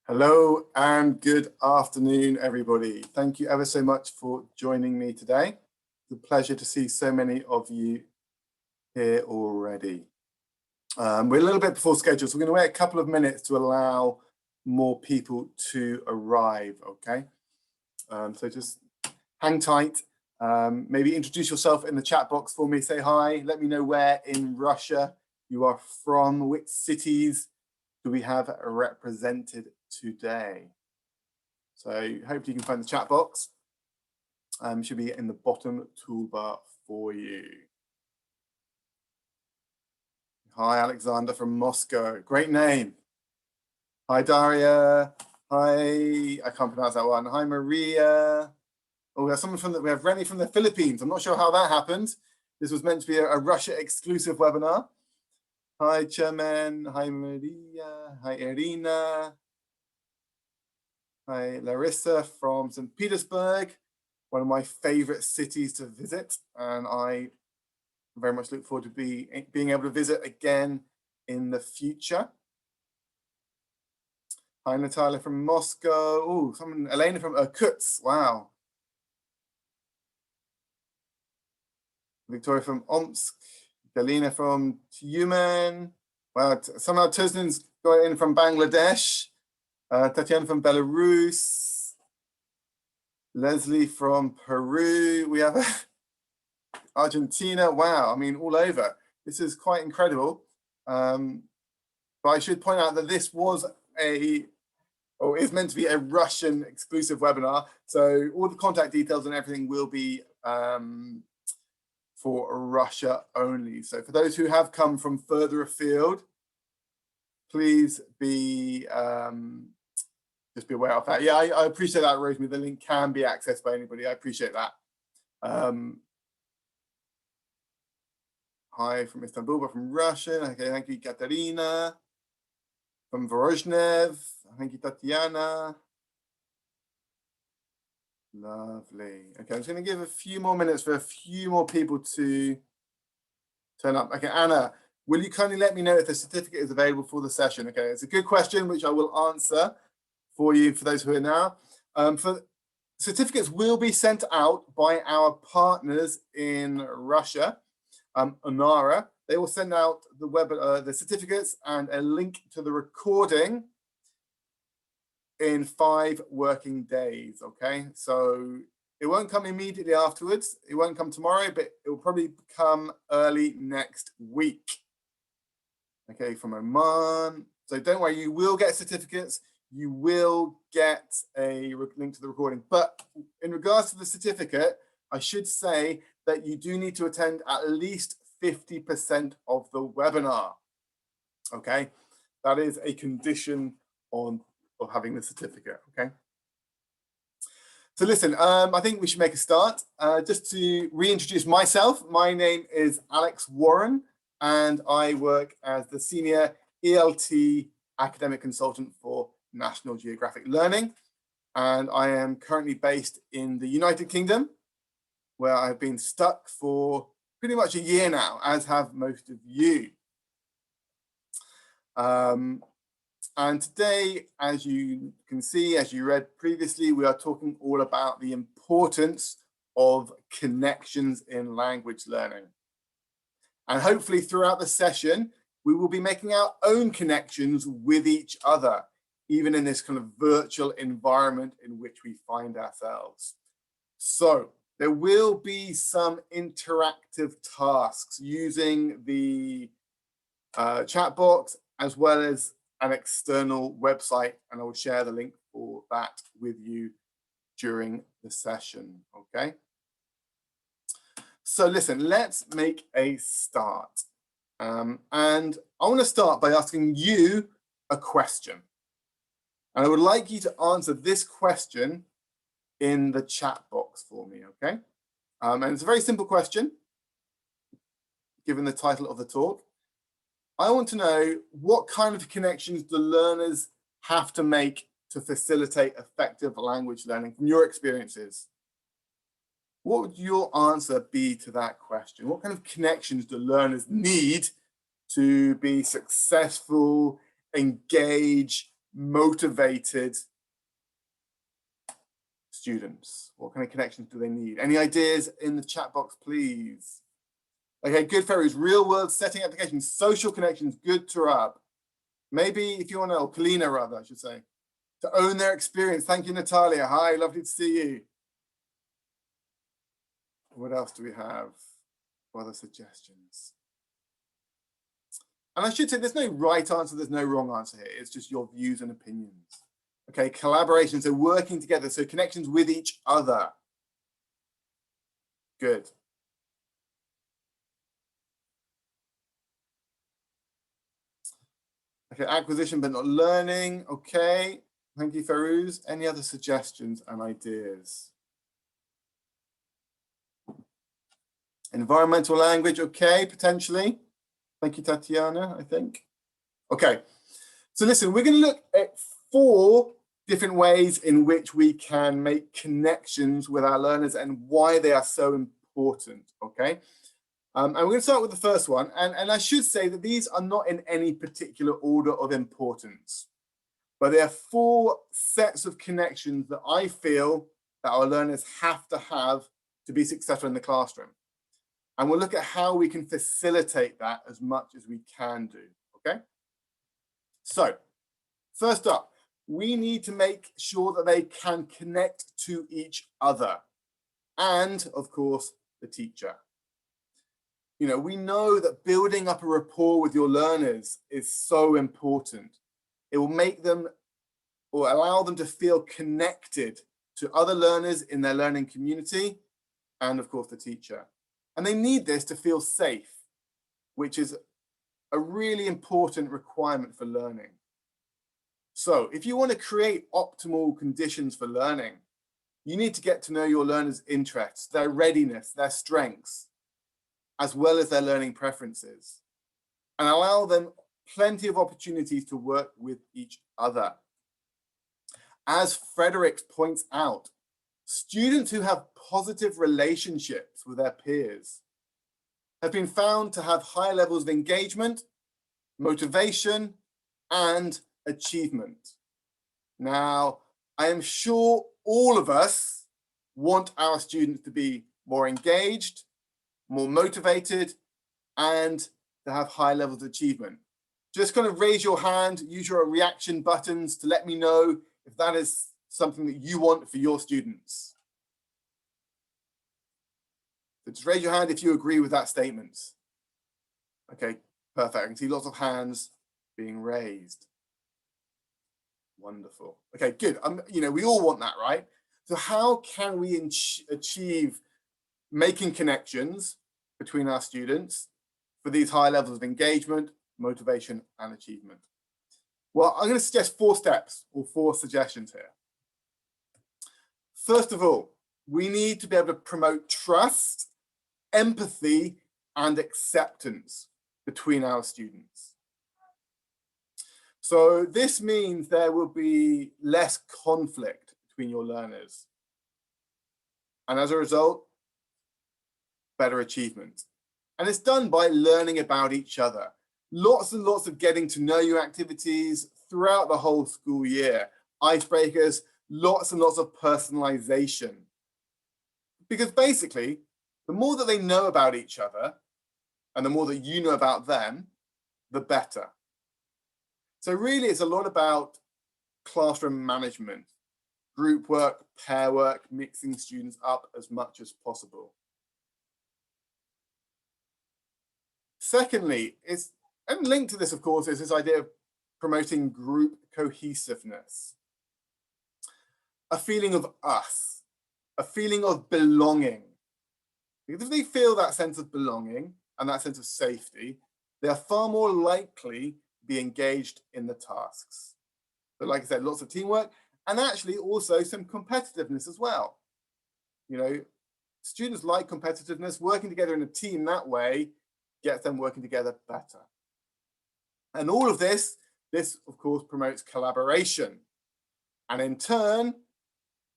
Hello and good afternoon, everybody. Thank you ever so much for joining me today. It's a pleasure to see so many of you here already. We're a little bit before schedule, so we're going to wait a couple of minutes to allow more people to arrive, okay? So just hang tight. Maybe introduce yourself in the chat box for me. Say hi. Let me know where in Russia you are from, which cities do we have represented today. So hopefully you can find the chat box. Should be in the bottom toolbar for you. Hi, Alexander from Moscow. Great name. Hi, Daria. Hi, I can't pronounce that one. Hi, Maria. Oh, we have someone from we have Rennie from the Philippines. I'm not sure how that happened. This was meant to be a Russia exclusive webinar. Hi, Chairman. Hi, Maria. Hi, Irina. Hi, Larissa from St. Petersburg, one of my favorite cities to visit. And I very much look forward to being able to visit again in the future. Hi, Natalia from Moscow. Oh, Elena from Irkutsk. Wow. Victoria from Omsk. Galina from Tyumen. Wow, somehow Tuznin's got in from Bangladesh. Tatiana from Belarus. Leslie from Peru. We have Argentina. Wow, I mean, all over. This is quite incredible. But I should point out that this was is meant to be a Russian exclusive webinar. So all the contact details and everything will be for Russia only. So for those who have come from further afield, please be just be aware of that. Yeah, I appreciate that, Rosemary. The link can be accessed by anybody. I appreciate that. Hi from Istanbul, but from Russia. Okay, thank you, Katerina. From Vorozhnev. Thank you, Tatiana. Lovely. Okay, I'm just going to give a few more minutes for a few more people to turn up. Okay, Anna, will you kindly let me know if the certificate is available for the session? Okay, it's a good question, which I will answer for you, for those who are now. For certificates will be sent out by our partners in Russia, Onara. They will send out the certificates and a link to the recording in 5 working days, okay? So it won't come immediately afterwards. It won't come tomorrow, but it will probably come early next week. Okay, from Oman. So don't worry, you will get certificates. You will get a link to the recording. But in regards to the certificate, I should say that you do need to attend at least 50% of the webinar. Okay, that is a condition of having the certificate. Okay. So listen, I think we should make a start. Just to reintroduce myself, my name is Alex Warren, and I work as the Senior ELT Academic Consultant for National Geographic Learning. And I am currently based in the United Kingdom, where I've been stuck for pretty much a year now, as have most of you. And today, as you can see, as you read previously, we are talking all about the importance of connections in language learning. And hopefully throughout the session, we will be making our own connections with each other, even in this kind of virtual environment in which we find ourselves. So there will be some interactive tasks using the chat box as well as an external website, and I will share the link for that with you during the session, okay? So listen, let's make a start. And I want to start by asking you a question. And I would like you to answer this question in the chat box for me, okay? And it's a very simple question, given the title of the talk. I want to know, what kind of connections do learners have to make to facilitate effective language learning from your experiences? What would your answer be to that question? What kind of connections do learners need to be successful, engage, motivated students? What kind of connections do they need? Any ideas in the chat box, please? Okay, good, Ferries. Real world setting applications, social connections, good, Turab. Maybe if you want to, or Kalina rather, I should say, to own their experience. Thank you, Natalia. Hi, lovely to see you. What else do we have? What other suggestions? And I should say there's no right answer, there's no wrong answer here. It's just your views and opinions. Okay, collaboration, so working together, so connections with each other. Good. Okay, acquisition but not learning. Okay, thank you, Ferouz. Any other suggestions and ideas? Environmental language, okay, potentially. Thank you, Tatiana, I think. Okay, so listen, we're going to look at 4 different ways in which we can make connections with our learners and why they are so important, okay? And we're going to start with the first one. And I should say that these are not in any particular order of importance, but there are 4 sets of connections that I feel that our learners have to be successful in the classroom. And we'll look at how we can facilitate that as much as we can do, okay? So, first up, we need to make sure that they can connect to each other and, of course, the teacher. You know, we know that building up a rapport with your learners is so important. It will make them or allow them to feel connected to other learners in their learning community and, of course, the teacher. And they need this to feel safe, which is a really important requirement for learning. So if you want to create optimal conditions for learning, you need to get to know your learners' interests, their readiness, their strengths, as well as their learning preferences, and allow them plenty of opportunities to work with each other. As Frederick points out, students who have positive relationships with their peers have been found to have high levels of engagement, motivation, and achievement. Now, I am sure all of us want our students to be more engaged, more motivated, and to have high levels of achievement. Just kind of raise your hand, use your reaction buttons to let me know if that is something that you want for your students. So just raise your hand if you agree with that statement. Okay, perfect. I can see lots of hands being raised. Wonderful. Okay, good. You know, we all want that, right? So how can we achieve making connections between our students for these high levels of engagement, motivation, and achievement? Well, I'm going to suggest 4 steps or 4 suggestions here. First of all, we need to be able to promote trust, empathy, and acceptance between our students. So this means there will be less conflict between your learners. And as a result, better achievement. And it's done by learning about each other. Lots and lots of getting to know you activities throughout the whole school year. Icebreakers, lots and lots of personalization. Because basically, the more that they know about each other and the more that you know about them, the better. So really, it's a lot about classroom management, group work, pair work, mixing students up as much as possible. Secondly, and linked to this, of course, is this idea of promoting group cohesiveness. A feeling of us, a feeling of belonging. Because if they feel that sense of belonging and that sense of safety, they are far more likely to be engaged in the tasks. But like I said, lots of teamwork and actually also some competitiveness as well. You know, students like competitiveness. Working together in a team that way gets them working together better. And all of this of course promotes collaboration. And in turn,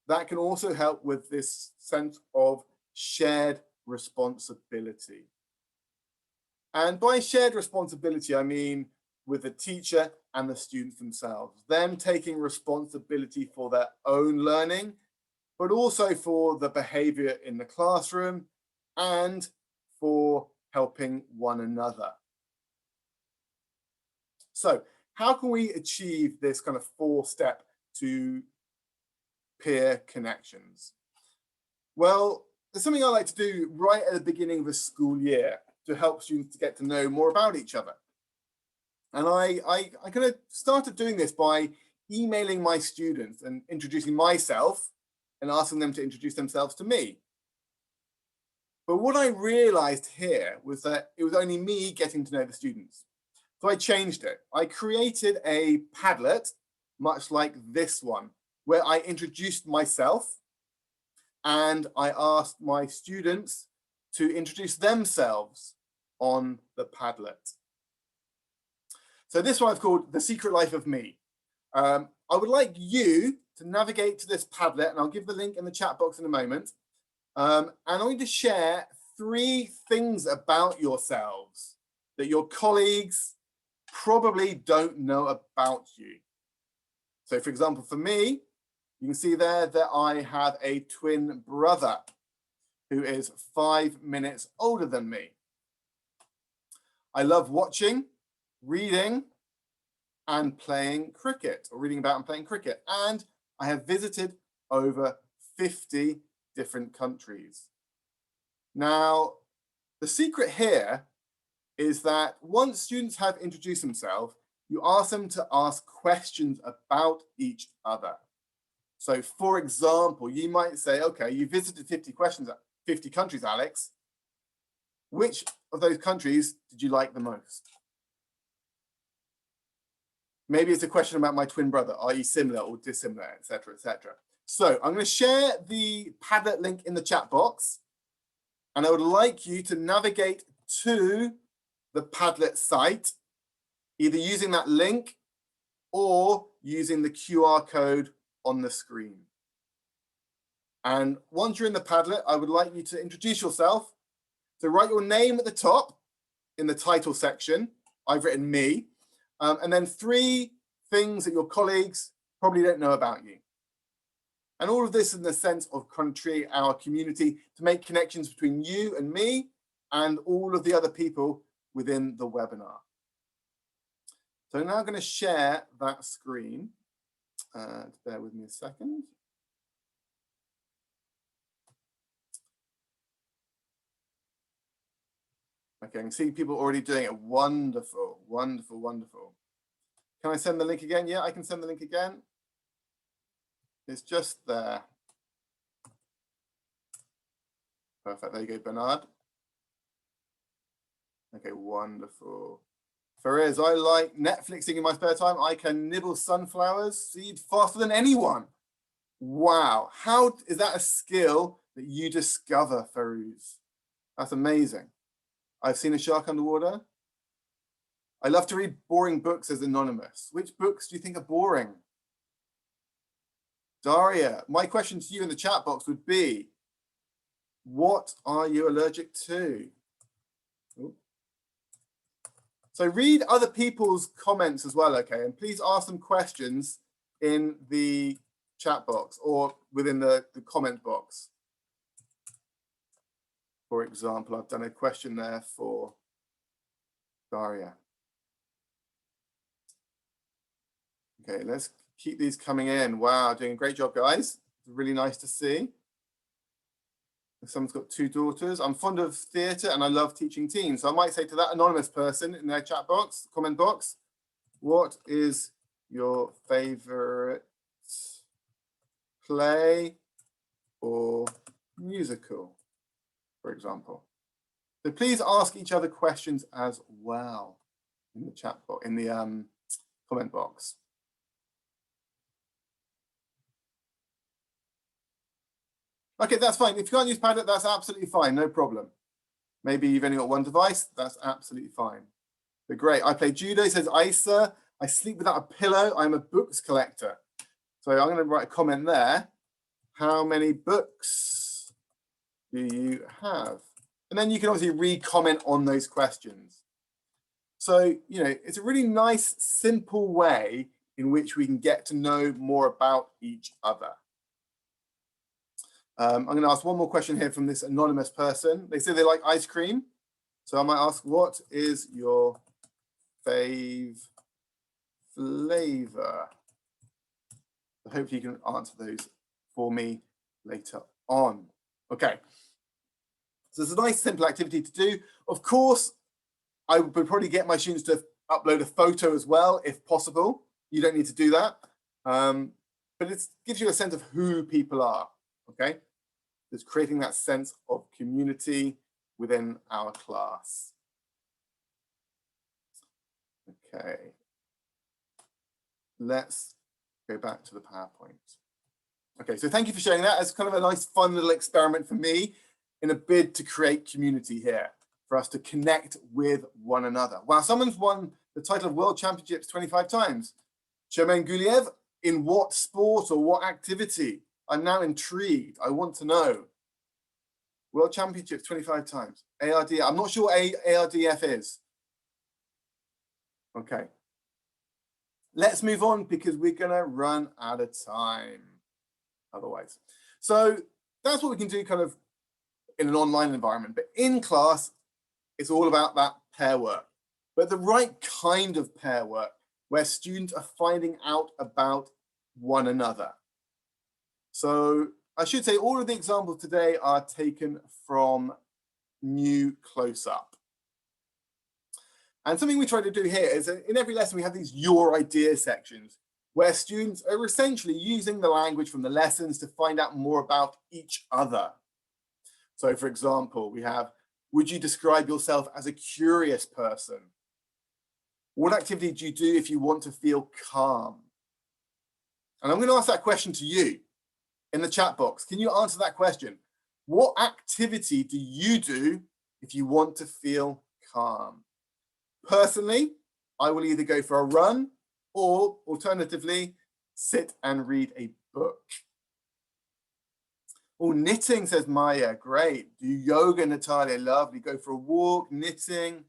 that can also help with this sense of shared responsibility. And by shared responsibility, I mean with the teacher and the students themselves, them taking responsibility for their own learning, but also for the behavior in the classroom and for helping one another. So how can we achieve this kind of 4-step to peer connections? Well, there's something I like to do right at the beginning of the school year to help students to get to know more about each other. And I kind of started doing this by emailing my students and introducing myself and asking them to introduce themselves to me. But what I realized here was that it was only me getting to know the students. So I changed it. I created a Padlet, much like this one, where I introduced myself and I asked my students to introduce themselves on the Padlet. So this one I've called The Secret Life of Me. I would like you to navigate to this Padlet, and I'll give the link in the chat box in a moment. And I'm going to share 3 things about yourselves that your colleagues probably don't know about you. So for example, for me, you can see there that I have a twin brother who is 5 minutes older than me. I love watching, reading, and playing cricket, or reading about and playing cricket. And I have visited over 50 different countries. Now, the secret here is that once students have introduced themselves, you ask them to ask questions about each other. So for example, you might say, okay, you visited 50 countries, Alex. Which of those countries did you like the most? Maybe it's a question about my twin brother. Are you similar or dissimilar, etc., etc. So I'm going to share the Padlet link in the chat box, and I would like you to navigate to the Padlet site, either using that link or using the QR code on the screen. And once you're in the Padlet, I would like you to introduce yourself. So write your name at the top in the title section. I've written me. And then 3 things that your colleagues probably don't know about you. And all of this in the sense of creating our community to make connections between you and me and all of the other people within the webinar. So I'm now going to share that screen. Bear with me a second. Okay, I can see people already doing it. Wonderful, wonderful, wonderful. Can I send the link again? Yeah, I can send the link again. It's just there. Perfect. There you go, Bernard. Okay, wonderful. Fariz, I like Netflixing in my spare time. I can nibble sunflowers seed faster than anyone. Wow. How is that a skill that you discover, Fariz? That's amazing. I've seen a shark underwater. I love to read boring books as anonymous. Which books do you think are boring? Daria, my question to you in the chat box would be, what are you allergic to? Ooh. So read other people's comments as well, okay? And please ask them questions in the chat box or within the comment box. For example, I've done a question there for Daria. Okay, let's keep these coming in. Wow, doing a great job, guys. It's really nice to see. Someone's got 2 daughters. I'm fond of theatre and I love teaching teens. So I might say to that anonymous person in their chat box, comment box, what is your favorite play or musical, for example? So please ask each other questions as well in the chat box, in the comment box. Okay, that's fine. If you can't use Padlet, that's absolutely fine. No problem. Maybe you've only got 1 device. That's absolutely fine. But great. I play judo, says Isa. I sleep without a pillow. I'm a books collector. So I'm going to write a comment there. How many books do you have? And then you can obviously re-comment on those questions. So, it's a really nice, simple way in which we can get to know more about each other. I'm going to ask one more question here from this anonymous person. They say they like ice cream. So I might ask, what is your fave flavor? Hopefully you can answer those for me later on. Okay. So it's a nice, simple activity to do. Of course, I would probably get my students to upload a photo as well, if possible. You don't need to do that. But it gives you a sense of who people are, okay? It's creating that sense of community within our class. Okay. Let's go back to the PowerPoint. Okay, so thank you for sharing that. It's kind of a nice, fun little experiment for me in a bid to create community here, for us to connect with one another. Wow, someone's won the title of World Championships 25 times. Germain Guliev, in what sport or what activity? I'm now intrigued. I want to know. World Championships 25 times. ARD, I'm not sure what ARDF is. Okay. Let's move on because we're going to run out of time otherwise. So that's what we can do kind of in an online environment. But in class, it's all about that pair work. But the right kind of pair work where students are finding out about one another. So I should say all of the examples today are taken from New Close-Up. And something we try to do here is in every lesson, we have these your idea sections where students are essentially using the language from the lessons to find out more about each other. So for example, we have, would you describe yourself as a curious person? What activity do you do if you want to feel calm? And I'm going to ask that question to you in the chat box. Can you answer that question? What activity do you do if you want to feel calm? Personally, I will either go for a run or alternatively, sit and read a book. Oh, knitting, says Maya. Great. Do yoga, Natalia. Lovely. Go for a walk, knitting.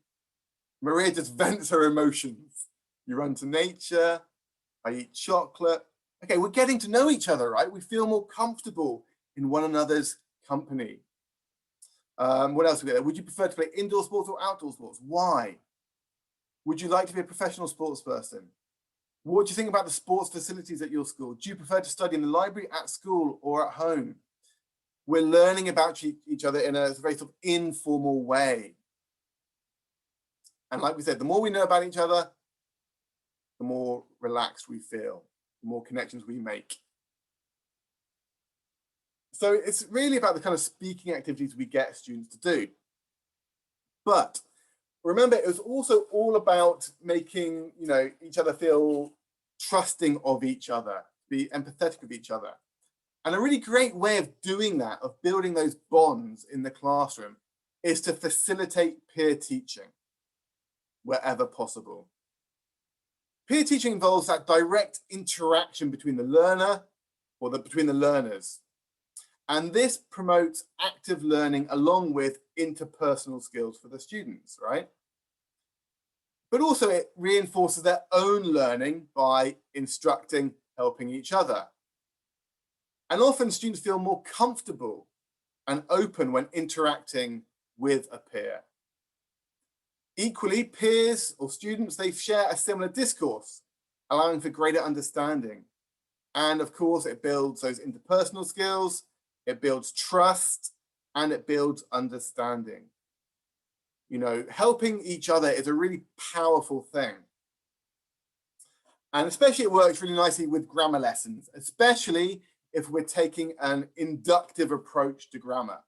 Maria just vents her emotions. You run to nature. I eat chocolate. Okay, we're getting to know each other, right? We feel more comfortable in one another's company. What else we get there? Would you prefer to play indoor sports or outdoor sports? Why? Would you like to be a professional sports person? What do you think about the sports facilities at your school? Do you prefer to study in the library, at school, or at home? We're learning about each other in a very sort of informal way. And like we said, the more we know about each other, the more relaxed we feel, the more connections we make. So it's really about the kind of speaking activities we get students to do. But remember, it was also all about making, each other feel trusting of each other, be empathetic of each other. And a really great way of doing that, of building those bonds in the classroom, is to facilitate peer teaching wherever possible. Peer teaching involves that direct interaction between the learner or between the learners. And this promotes active learning along with interpersonal skills for the students, right? But also it reinforces their own learning by instructing, helping each other. And often students feel more comfortable and open when interacting with a peer. Equally, peers or students, they share a similar discourse, allowing for greater understanding. And of course, it builds those interpersonal skills, it builds trust, and it builds understanding. Helping each other is a really powerful thing. And especially it works really nicely with grammar lessons, especially if we're taking an inductive approach to grammar.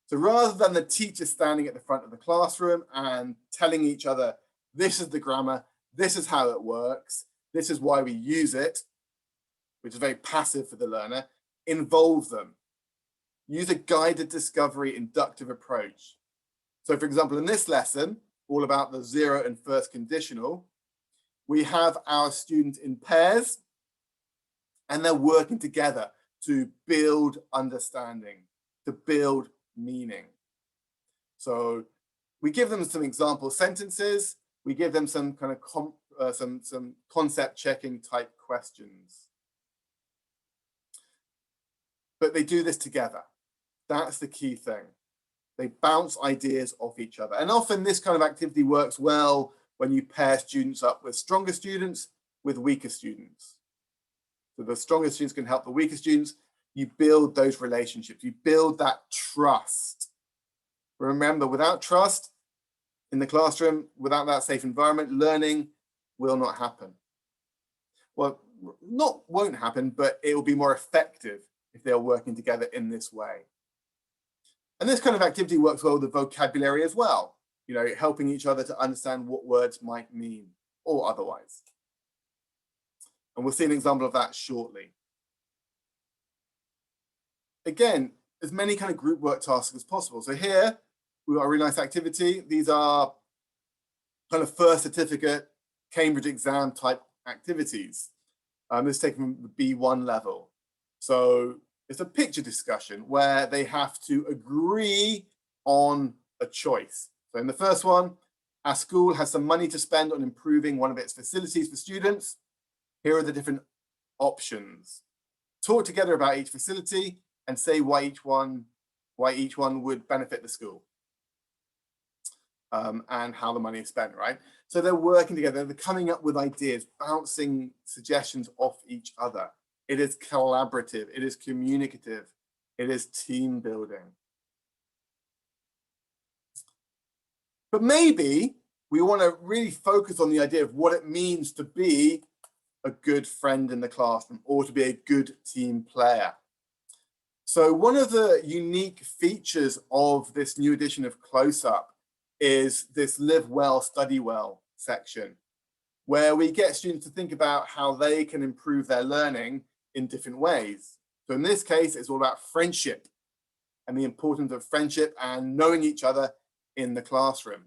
So rather than the teacher standing at the front of the classroom and telling each other, this is the grammar, this is how it works, this is why we use it, which is very passive for the learner, involve them. Use a guided discovery inductive approach. So for example, in this lesson, all about the zero and first conditional, we have our students in pairs and they're working together to build understanding, to build meaning. So we give them some example sentences we give them some kind of some concept checking type questions. But they do this together. That's the key thing. They bounce ideas off each other. And often this kind of activity works well when you pair students up with stronger students with weaker students. So the stronger students can help the weaker students. You build those relationships. You build that trust. Remember, without trust in the classroom, without that safe environment, learning will not happen. Well, won't happen, but it will be more effective if they're working together in this way. And this kind of activity works well with the vocabulary as well, you know, helping each other to understand what words might mean or otherwise. And we'll see an example of that shortly. Again, as many kind of group work tasks as possible. So here, we've got a really nice activity. These are kind of first certificate, Cambridge exam type activities. This is taken from the B1 level. So it's a picture discussion where they have to agree on a choice. So in the first one, our school has some money to spend on improving one of its facilities for students. Here are the different options. Talk together about each facility and say why each one would benefit the school. And how the money is spent, right? So they're working together, they're coming up with ideas, bouncing suggestions off each other. It is collaborative, it is communicative, it is team building. But maybe we want to really focus on the idea of what it means to be a good friend in the classroom or to be a good team player. So one of the unique features of this new edition of Close Up is this Live Well, Study Well section, where we get students to think about how they can improve their learning in different ways. So in this case, it's all about friendship and the importance of friendship and knowing each other in the classroom.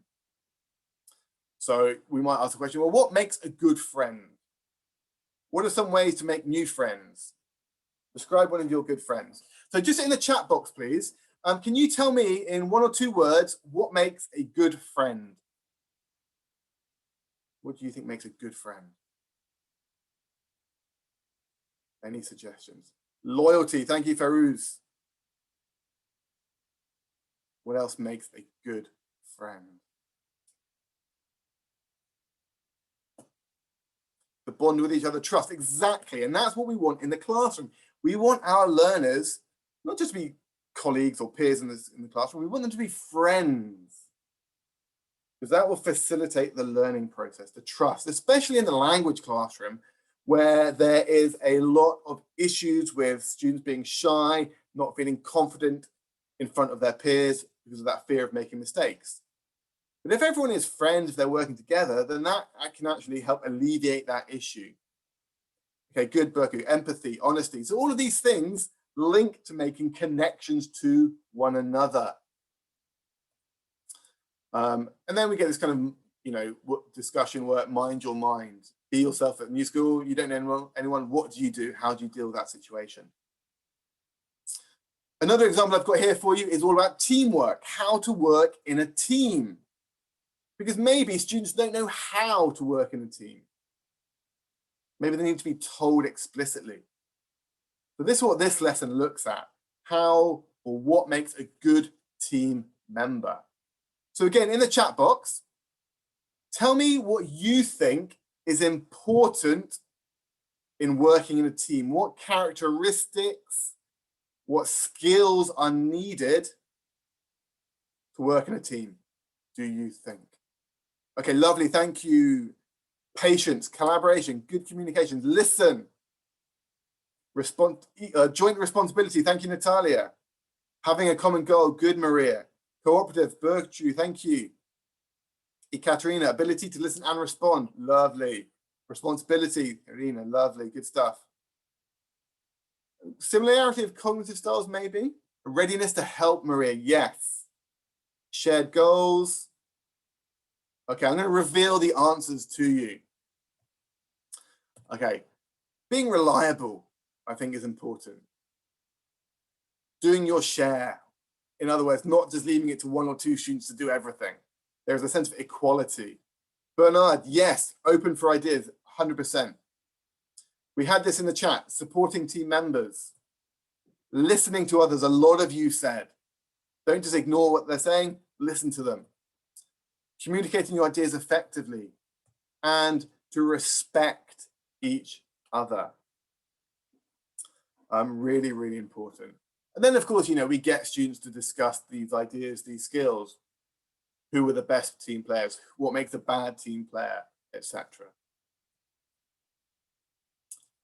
So we might ask the question, well, what makes a good friend? What are some ways to make new friends? Describe one of your good friends. So just in the chat box, please. Can you tell me in 1 or 2 words, what makes a good friend? What do you think makes a good friend? Any suggestions? Loyalty, thank you, Farouz. What else makes a good friend? The bond with each other, trust, exactly. And that's what we want in the classroom. We want our learners not just to be colleagues or peers in the classroom, we want them to be friends, because that will facilitate the learning process, the trust, especially in the language classroom, where there is a lot of issues with students being shy, not feeling confident in front of their peers because of that fear of making mistakes. But if everyone is friends, if they're working together, then that can actually help alleviate that issue. Okay, good, Berku. Empathy, honesty. So all of these things link to making connections to one another. And then we get this kind of, you know, discussion where mind your mind. Be yourself at new school. You don't know anyone. What do you do? How do you deal with that situation? Another example I've got here for you is all about teamwork, how to work in a team. Because maybe students don't know how to work in a team. Maybe they need to be told explicitly. So this is what this lesson looks at, how or what makes a good team member. So again, in the chat box, tell me what you think is important in working in a team. What characteristics, what skills are needed to work in a team, do you think? Okay, lovely, thank you. Patience, collaboration, good communication, listen. Joint responsibility, thank you, Natalia. Having a common goal, good, Maria. Cooperative, virtue, thank you. Ekaterina, ability to listen and respond, lovely. Responsibility, Irina, lovely, good stuff. Similarity of cognitive styles, maybe. Readiness to help, Maria, yes. Shared goals. Okay, I'm going to reveal the answers to you. Okay, being reliable, I think, is important. Doing your share. In other words, not just leaving it to 1 or 2 students to do everything. There's a sense of equality. Bernard, yes, open for ideas, 100%. We had this in the chat, supporting team members, listening to others. A lot of you said, don't just ignore what they're saying, listen to them. Communicating your ideas effectively and to respect each other. Really, really important. And then, of course, we get students to discuss these ideas, these skills. Who are the best team players? What makes a bad team player, etc.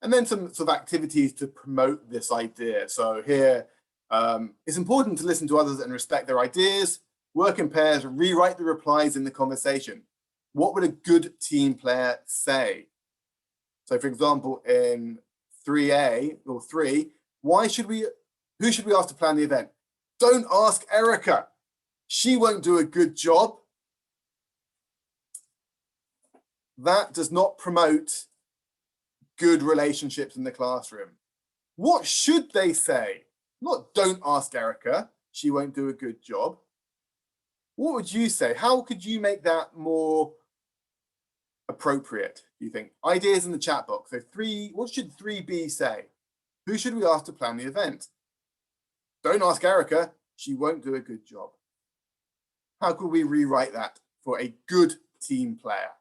And then some sort of activities to promote this idea. So here, it's important to listen to others and respect their ideas, work in pairs, rewrite the replies in the conversation. What would a good team player say? So for example, in 3A or 3, who should we ask to plan the event? Don't ask Erica. She won't do a good job. That does not promote good relationships in the classroom. What should they say? Not don't ask Erica. She won't do a good job. What would you say? How could you make that more appropriate, do you think? Ideas in the chat box. So what should 3B say? Who should we ask to plan the event? Don't ask Erica. She won't do a good job. How could we rewrite that for a good team player?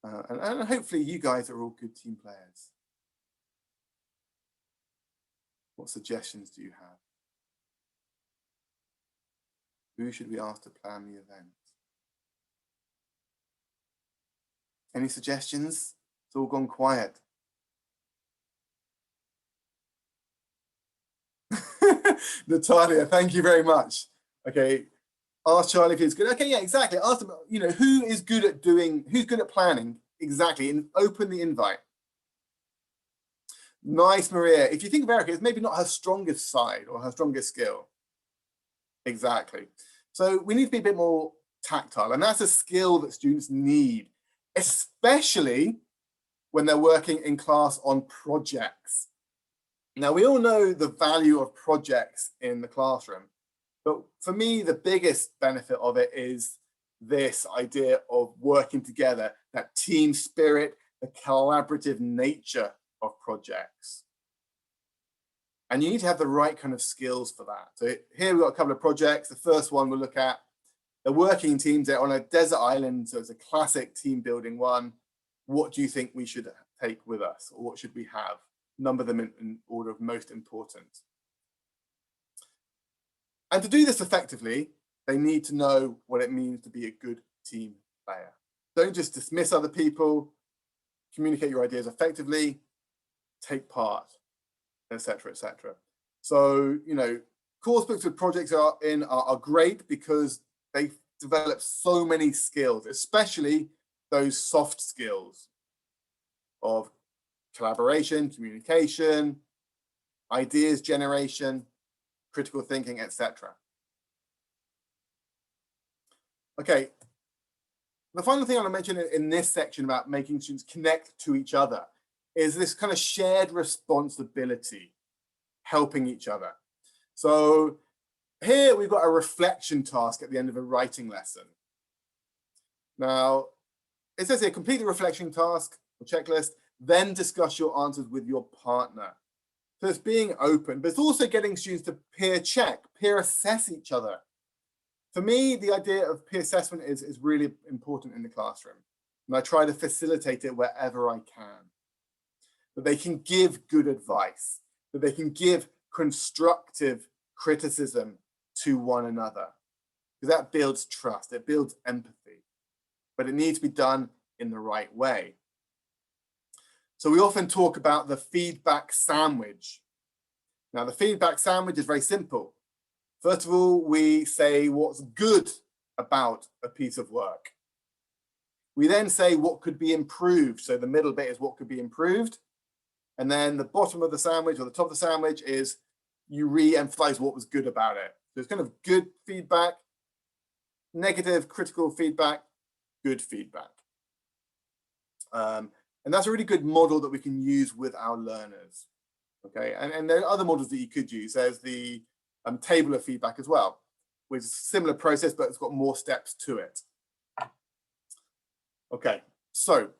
And hopefully you guys are all good team players. What suggestions do you have? Who should we ask to plan the event? Any suggestions? It's all gone quiet. Natalia, thank you very much. Okay, ask Charlie if he's good. Okay, yeah, exactly. Ask them, who is good at who's good at planning? Exactly, and open the invite. Nice, Maria. If you think of Erica, it's maybe not her strongest side or her strongest skill. Exactly. So we need to be a bit more tactile, and that's a skill that students need, especially when they're working in class on projects. Now, we all know the value of projects in the classroom, but for me, the biggest benefit of it is this idea of working together, that team spirit, the collaborative nature of projects. And you need to have the right kind of skills for that. So here we've got a couple of projects. The first one we'll look at, they're working teams. They're on a desert island, so it's a classic team building one. What do you think we should take with us, or what should we have? Number them in order of most important. And to do this effectively, they need to know what it means to be a good team player. Don't just dismiss other people, communicate your ideas effectively, take part, etc., etc. So, course books with projects are great because they develop so many skills, especially those soft skills of collaboration, communication, ideas generation, critical thinking, etc. Okay, the final thing I want to mention in this section about making students connect to each other is this kind of shared responsibility, helping each other. So here we've got a reflection task at the end of a writing lesson. Now, it says here, complete the reflection task or checklist, then discuss your answers with your partner. So it's being open, but it's also getting students to peer check, peer assess each other. For me, the idea of peer assessment is really important in the classroom. And I try to facilitate it wherever I can. That they can give good advice, that they can give constructive criticism to one another. Because that builds trust, it builds empathy. But it needs to be done in the right way. So we often talk about the feedback sandwich. Now, the feedback sandwich is very simple. First of all, we say what's good about a piece of work. We then say what could be improved. So the middle bit is what could be improved. And then the bottom of the sandwich or the top of the sandwich is you re-emphasize what was good about it. So it's kind of good feedback, negative, critical feedback, good feedback. And that's a really good model that we can use with our learners. Okay, and there are other models that you could use. There's the table of feedback as well, which is a similar process, but it's got more steps to it. Okay, so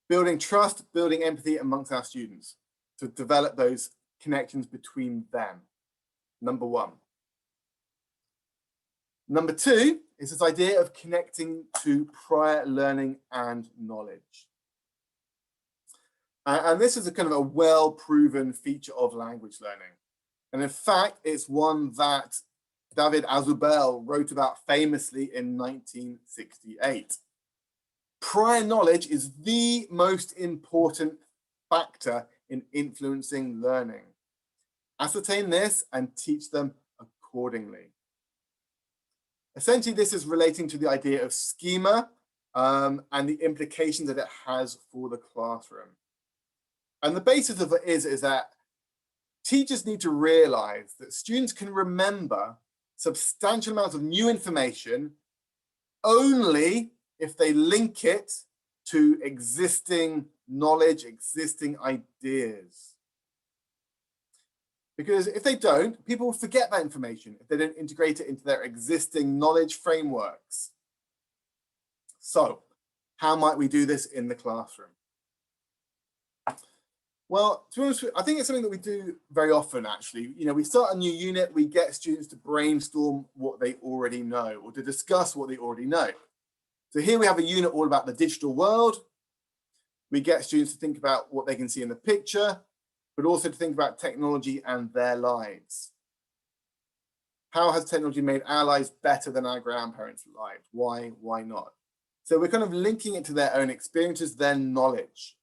building trust, building empathy amongst our students to develop those connections between them. Number one. Number two is this idea of connecting to prior learning and knowledge. And this is a kind of a well-proven feature of language learning. And in fact, it's one that David Azubel wrote about famously in 1968. Prior knowledge is the most important factor in influencing learning. Ascertain this and teach them accordingly. Essentially, this is relating to the idea of schema and the implications that it has for the classroom. And the basis of it is that teachers need to realize that students can remember substantial amounts of new information only if they link it to existing knowledge, existing ideas. Because if they don't, people will forget that information if they don't integrate it into their existing knowledge frameworks. So, how might we do this in the classroom? Well, to be honest, I think it's something that we do very often, actually. You know, we start a new unit, we get students to brainstorm what they already know or to discuss what they already know. So here we have a unit all about the digital world. We get students to think about what they can see in the picture, but also to think about technology and their lives. How has technology made our lives better than our grandparents' lives? Why not? So we're kind of linking it to their own experiences, their knowledge.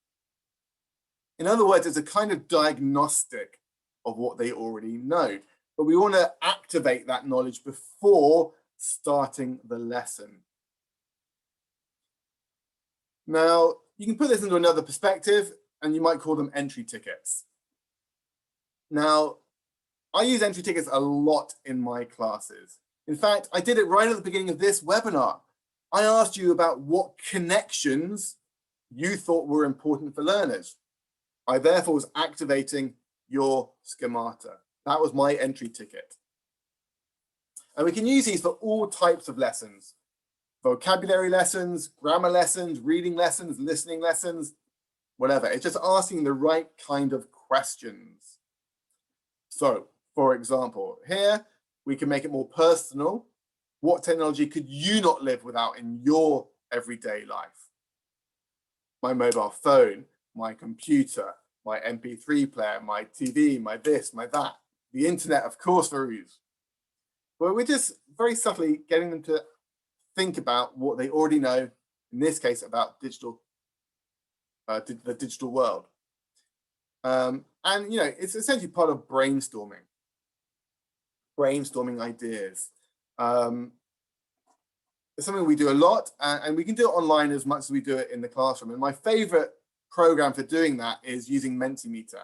In other words, it's a kind of diagnostic of what they already know, but we want to activate that knowledge before starting the lesson. Now, you can put this into another perspective, and you might call them entry tickets. Now, I use entry tickets a lot in my classes. In fact, I did it right at the beginning of this webinar. I asked you about what connections you thought were important for learners. I therefore was activating your schemata. That was my entry ticket. And we can use these for all types of lessons. Vocabulary lessons, grammar lessons, reading lessons, listening lessons, whatever. It's just asking the right kind of questions. So, for example, here we can make it more personal. What technology could you not live without in your everyday life? My mobile phone, my computer, my MP3 player, my TV, my this, my that, the internet, of course, Farouz. But we're just very subtly getting them to think about what they already know, in this case, about digital, the digital world. And, you know, it's essentially part of brainstorming ideas. It's something we do a lot, and we can do it online as much as we do it in the classroom. And my favorite program for doing that is using Mentimeter.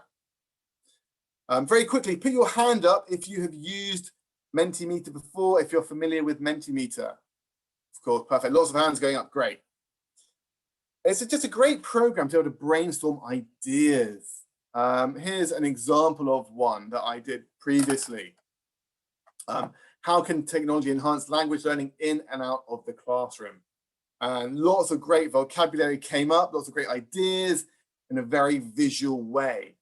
Very quickly, put your hand up if you have used Mentimeter before, if you're familiar with Mentimeter. Of course, perfect. Lots of hands going up, great. It's just a great program to be able to brainstorm ideas. Here's an example of one that I did previously. How can technology enhance language learning in and out of the classroom? And lots of great vocabulary came up, lots of great ideas in a very visual way.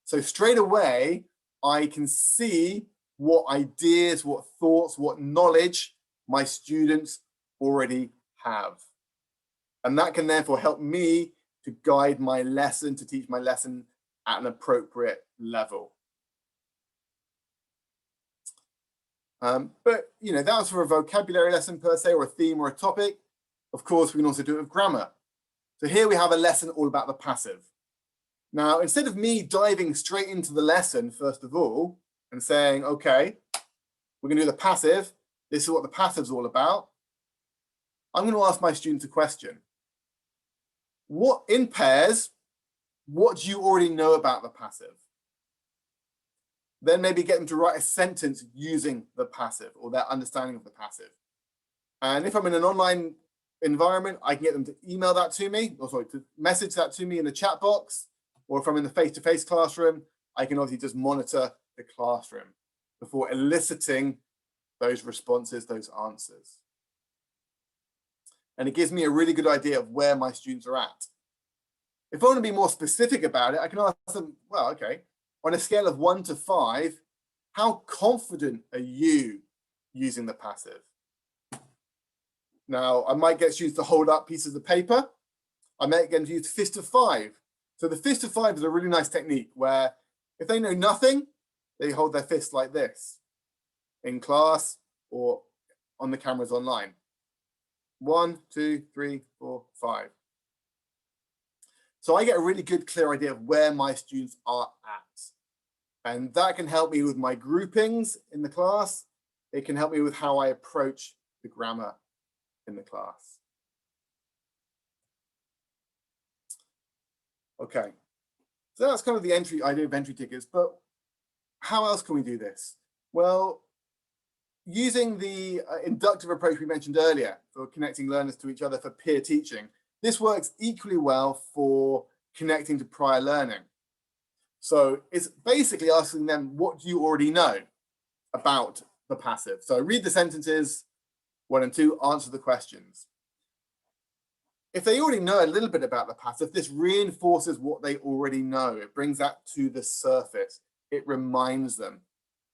So straight away, I can see what ideas, what thoughts, what knowledge my students already have. And that can therefore help me to guide my lesson, to teach my lesson at an appropriate level. But, you know, that was for a vocabulary lesson per se, or a theme or a topic. Of course, we can also do it with grammar. So here we have a lesson all about the passive. Now, instead of me diving straight into the lesson, first of all, and saying, okay, we're going to do the passive. This is what the passive's all about. I'm going to ask my students a question. What in pairs, what do you already know about the passive? Then maybe get them to write a sentence using the passive or their understanding of the passive. And if I'm in an online environment, I can get them to email that to me, or sorry, to message that to me in the chat box. Or if I'm in the face-to-face classroom, I can obviously just monitor the classroom before eliciting those responses, those answers. and it gives me a really good idea of where my students are at. If I want to be more specific about it, I can ask them, well, okay, on a scale of 1 to 5, how confident are you using the passive? Now, I might get students to hold up pieces of paper. I might get them to use fist of 5. So the fist of 5 is a really nice technique where if they know nothing, they hold their fist like this in class or on the cameras online. 1, 2, 3, 4, 5. So I get a really good, clear idea of where my students are at. And that can help me with my groupings in the class. It can help me with how I approach the grammar in the class. Okay, so that's kind of the idea of entry tickets, but how else can we do this? Well, using the inductive approach we mentioned earlier for connecting learners to each other for peer teaching, this works equally well for connecting to prior learning. So it's basically asking them, what do you already know about the passive? So read the sentences, 1 and 2, answer the questions. If they already know a little bit about the passive, this reinforces what they already know. It brings that to the surface. It reminds them.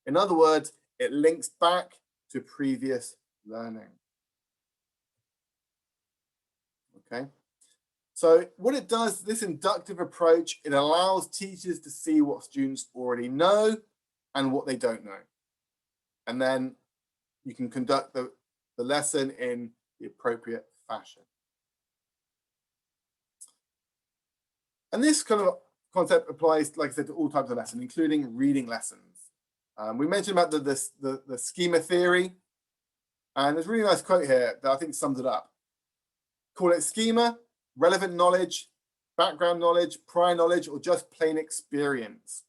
In other words, it links back to previous learning. Okay. So what it does, this inductive approach, it allows teachers to see what students already know and what they don't know. And then you can conduct the lesson in the appropriate fashion. And this kind of concept applies, like I said, to all types of lessons, including reading lessons. We mentioned about the schema theory, and there's a really nice quote here that I think sums it up. Call it schema, relevant knowledge, background knowledge, prior knowledge, or just plain experience.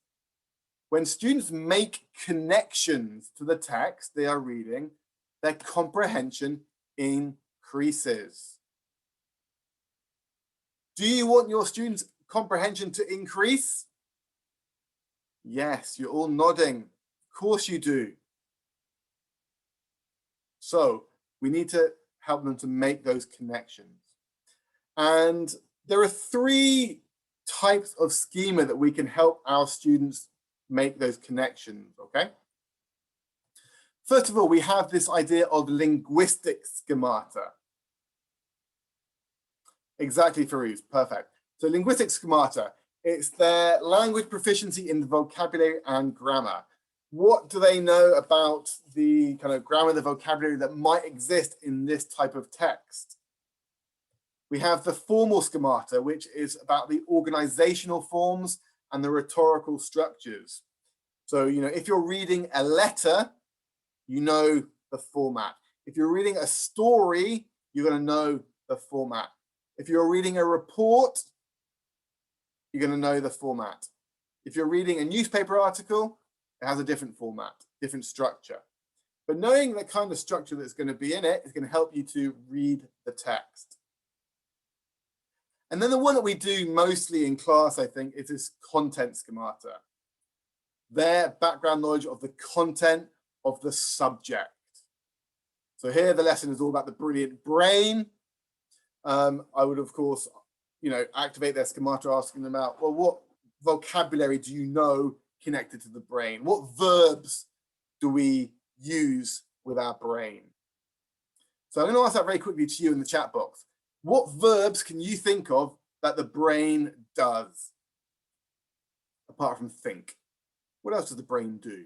When students make connections to the text they are reading, their comprehension increases. Do you want your students' comprehension to increase? Yes, you're all nodding. Of course you do. So we need to help them to make those connections. And there are 3 types of schema that we can help our students make those connections, okay? First of all, we have this idea of linguistic schemata. Exactly, Farouz, perfect. So linguistic schemata, it's their language proficiency in the vocabulary and grammar. What do they know about the kind of grammar, the vocabulary that might exist in this type of text? We have the formal schemata, which is about the organizational forms and the rhetorical structures. So, you know, if you're reading a letter, you know the format. If you're reading a story, you're going to know the format. If you're reading a report, you're going to know the format. If you're reading a newspaper article, it has a different format, different structure. But knowing the kind of structure that's going to be in it is going to help you to read the text. And then the one that we do mostly in class, I think, is this content schemata. Their background knowledge of the content of the subject. So here the lesson is all about the brilliant brain. I would, of course, you know, activate their schemata, asking them out, well, what vocabulary do you know connected to the brain? What verbs do we use with our brain? So I'm going to ask that very quickly to you in the chat box. What verbs can you think of that the brain does? Apart from think. What else does the brain do?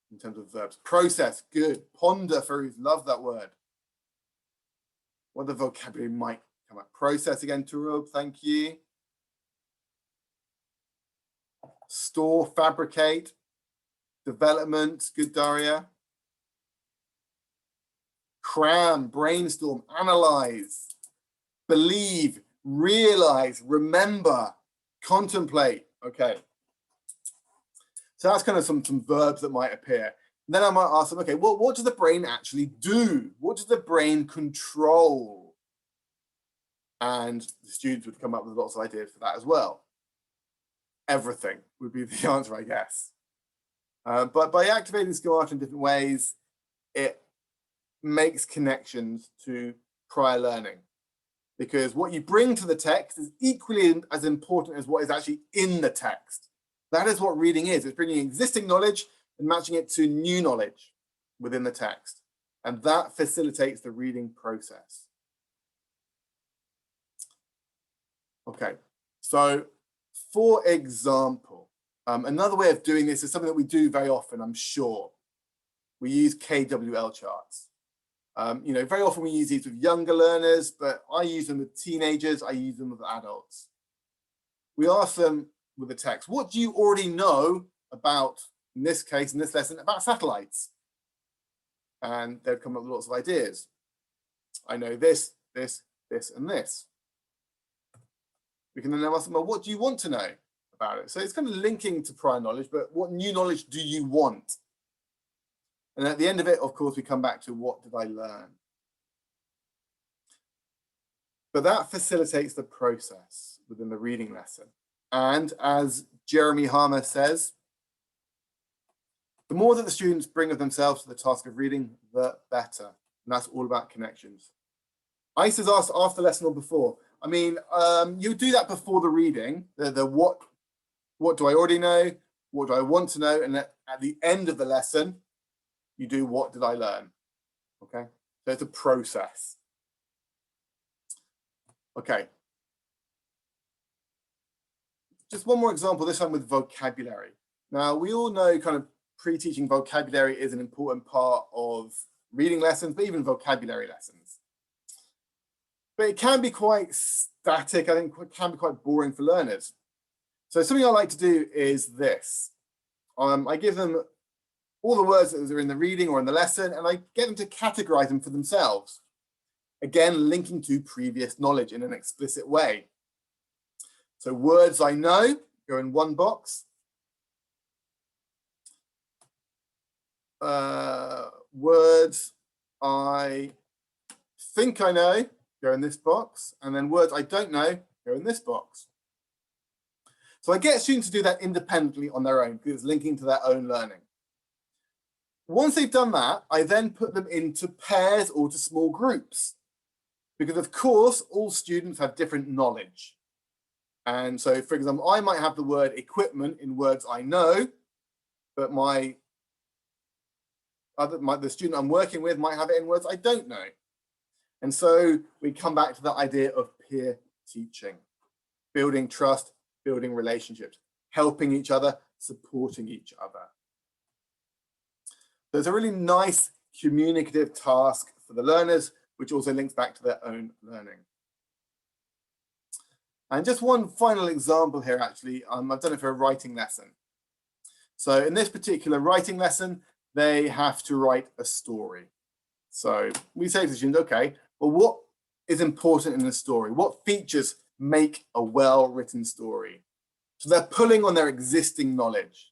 In terms of verbs. Process, good. Ponder, Farouz, love that word. What the vocabulary might come up. Process again, Turub, thank you. Store, fabricate. Development, good, Daria. Cram, brainstorm, analyze. Believe, realize, remember, contemplate. Okay. So that's kind of some verbs that might appear. And then I might ask them, okay, well, what does the brain actually do? What does the brain control? And the students would come up with lots of ideas for that as well. Everything would be the answer, I guess. But by activating schemata in different ways, it makes connections to prior learning, because what you bring to the text is equally as important as what is actually in the text. That is what reading is. It's bringing existing knowledge and matching it to new knowledge within the text. And that facilitates the reading process. Okay, so for example, another way of doing this is something that we do very often, I'm sure. We use KWL charts. You know, very often we use these with younger learners, but I use them with teenagers, I use them with adults. We ask them with the text, what do you already know about, in this case, in this lesson, about satellites? And they'd come up with lots of ideas. I know this, this, this, and this. We can then ask them, well, what do you want to know about it? So it's kind of linking to prior knowledge, but what new knowledge do you want? And at the end of it, of course, we come back to what did I learn? But that facilitates the process within the reading lesson. And as Jeremy Harmer says, the more that the students bring of themselves to the task of reading, the better. And that's all about connections. Ice has asked after lesson or before. I mean, you do that before the reading, the what do I already know? What do I want to know? And at the end of the lesson, you do what did I learn? Okay, so it's a process. Okay. Just one more example, this time with vocabulary. Now, we all know kind of pre-teaching vocabulary is an important part of reading lessons, but even vocabulary lessons. But it can be quite static. I think it can be quite boring for learners. So something I like to do is this. I give them all the words that are in the reading or in the lesson, and I get them to categorize them for themselves. Again, linking to previous knowledge in an explicit way. So words I know go in one box. Words I think I know go in this box, and then words I don't know go in this box. So I get students to do that independently on their own because it's linking to their own learning. Once they've done that, I then put them into pairs or to small groups, because of course all students have different knowledge. And so, for example, I might have the word equipment in words I know, but the student I'm working with might have it in words I don't know. And so we come back to the idea of peer teaching, building trust, building relationships, helping each other, supporting each other. So it's a really nice communicative task for the learners, which also links back to their own learning. And just one final example here, actually, I've done it for a writing lesson. So in this particular writing lesson, they have to write a story. So we say to the students, okay, well, what is important in a story? What features make a well-written story? So they're pulling on their existing knowledge.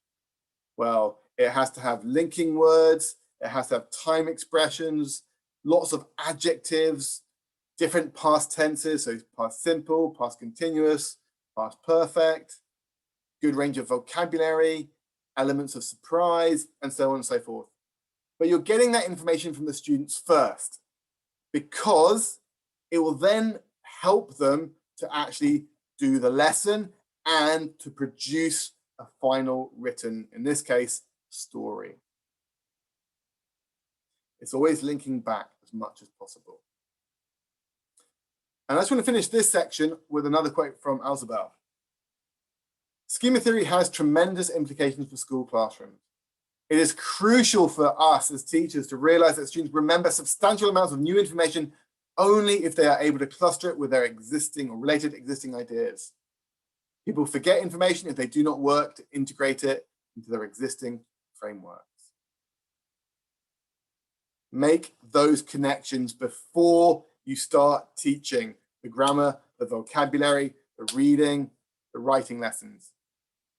Well, it has to have linking words, it has to have time expressions, lots of adjectives, different past tenses, so past simple, past continuous, past perfect, good range of vocabulary, elements of surprise, and so on and so forth. But you're getting that information from the students first, because it will then help them to actually do the lesson and to produce a final written, in this case, story. It's always linking back as much as possible. And I just want to finish this section with another quote from Alzabel. Schema theory has tremendous implications for school classrooms. It is crucial for us as teachers to realize that students remember substantial amounts of new information only if they are able to cluster it with their existing or related existing ideas. People forget information if they do not work to integrate it into their existing frameworks. Make those connections before you start teaching the grammar, the vocabulary, the reading, the writing lessons.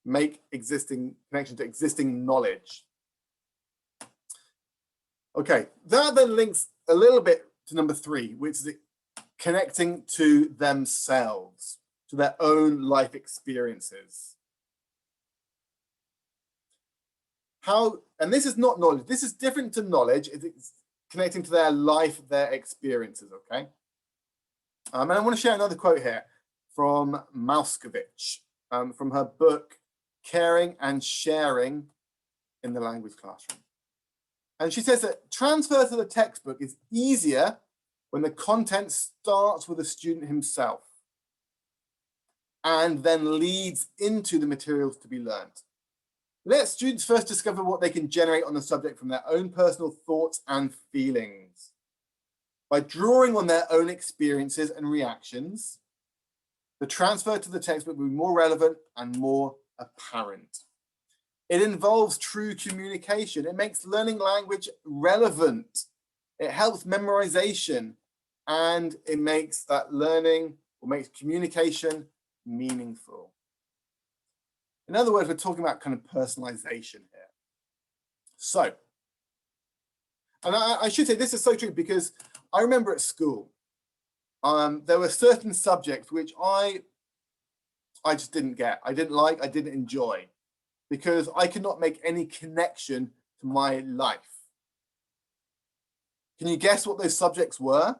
Make existing connection to existing knowledge. Okay, that then links a little bit to number 3, which is connecting to themselves, to their own life experiences. How, and this is not knowledge, this is different to knowledge. connecting to their life, their experiences, okay? And I want to share another quote here from Mauskowitz, from her book, Caring and Sharing in the Language Classroom. And she says that transfer to the textbook is easier when the content starts with the student himself and then leads into the materials to be learned. Let students first discover what they can generate on the subject from their own personal thoughts and feelings. By drawing on their own experiences and reactions, the transfer to the textbook will be more relevant and more apparent. It involves true communication. It makes learning language relevant. It helps memorization, and it makes that learning or makes communication meaningful. In other words, we're talking about kind of personalization here. So, and I should say this is so true because I remember at school, there were certain subjects which I just didn't get. I didn't like, I didn't enjoy, because I could not make any connection to my life. Can you guess what those subjects were?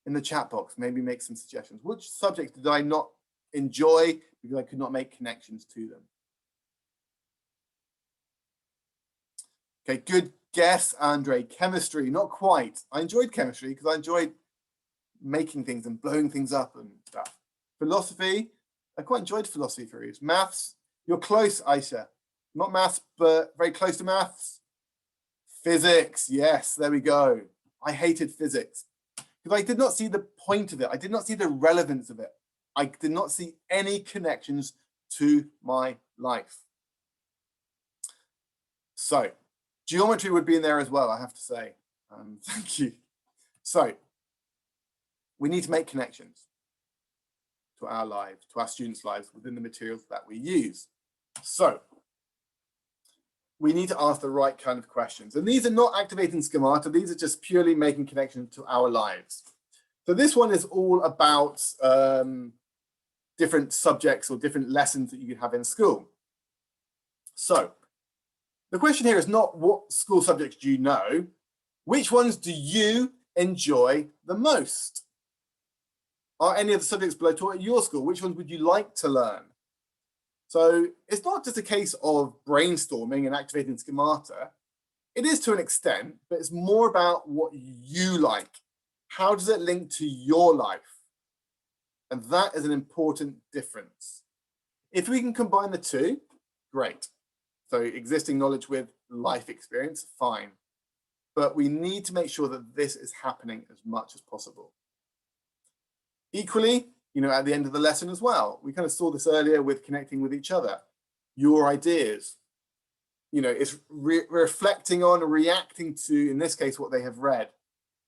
In the chat box, maybe make some suggestions. Which subjects did I not enjoy because I could not make connections to them? Okay, good guess, Andre. Chemistry, not quite. I enjoyed chemistry because I enjoyed making things and blowing things up and stuff. Philosophy, I quite enjoyed philosophy theories. Maths, you're close, Aisha. Not maths, but very close to maths. Physics, yes, there we go. I hated physics because I did not see the point of it. I did not see the relevance of it. I did not see any connections to my life. So, geometry would be in there as well, I have to say. Thank you. So, we need to make connections to our lives, to our students' lives within the materials that we use. So, we need to ask the right kind of questions. And these are not activating schemata. These are just purely making connections to our lives. So this one is all about different subjects or different lessons that you have in school. So the question here is not what school subjects do you know, which ones do you enjoy the most? Are any of the subjects below taught at your school? Which ones would you like to learn? So it's not just a case of brainstorming and activating schemata. It is to an extent, but it's more about what you like. How does it link to your life? And that is an important difference. If we can combine the two, great. So existing knowledge with life experience, fine. But we need to make sure that this is happening as much as possible. Equally, at the end of the lesson as well, we kind of saw this earlier with connecting with each other. Your ideas, it's reflecting on, reacting to, in this case, what they have read.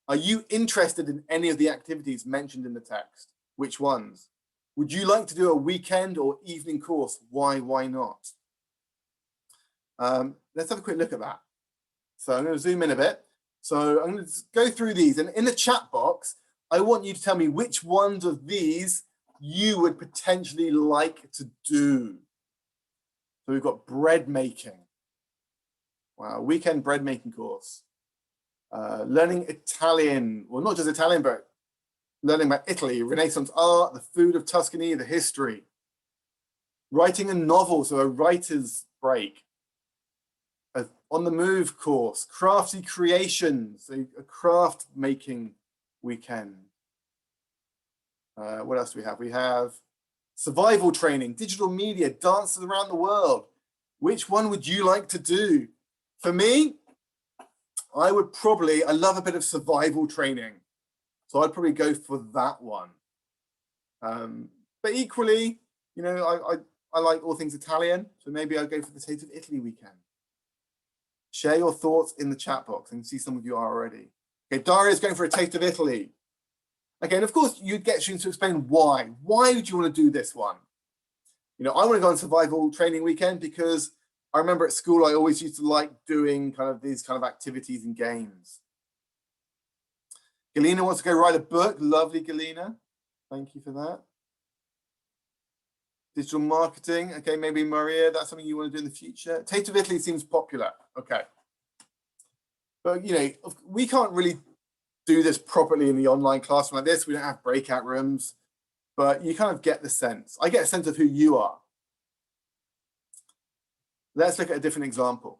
Are you interested in any of the activities mentioned in the text? Which ones? Would you like to do a weekend or evening course? Why not? Let's have a quick look at that. So I'm going to zoom in a bit. So I'm going to go through these, and in the chat box, I want you to tell me which ones of these you would potentially like to do. So we've got bread making. Wow, weekend bread making course. Learning Italian, well, not just Italian, but learning about Italy, Renaissance art, the food of Tuscany, the history. Writing a novel, so a writer's break. A on the move course, crafty creations, a craft making weekend. What else do we have? We have survival training, digital media, dances around the world. Which one would you like to do? For me, I love a bit of survival training. So I'd probably go for that one. But equally, I like all things Italian. So maybe I'll go for the Taste of Italy weekend. Share your thoughts in the chat box. I can see some of you are already. Okay, Daria's going for a Taste of Italy. Okay, and of course, you'd get students to explain why. Why would you want to do this one? I want to go on survival training weekend because I remember at school, I always used to like doing these kind of activities and games. Galena wants to go write a book. Lovely, Galena. Thank you for that. Digital marketing. Okay, maybe Maria, that's something you want to do in the future. Taste of Italy seems popular. Okay. But, you know, we can't really do this properly in the online classroom like this. We don't have breakout rooms, but you kind of get the sense. I get a sense of who you are. Let's look at a different example.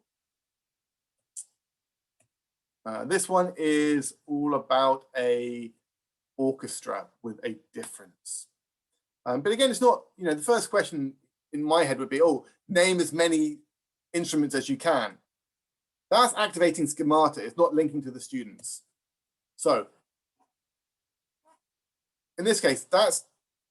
This one is all about a orchestra with a difference. But again, it's not, you know, the first question in my head would be, oh, name as many instruments as you can. That's activating schemata. It's not linking to the students. So in this case, that's,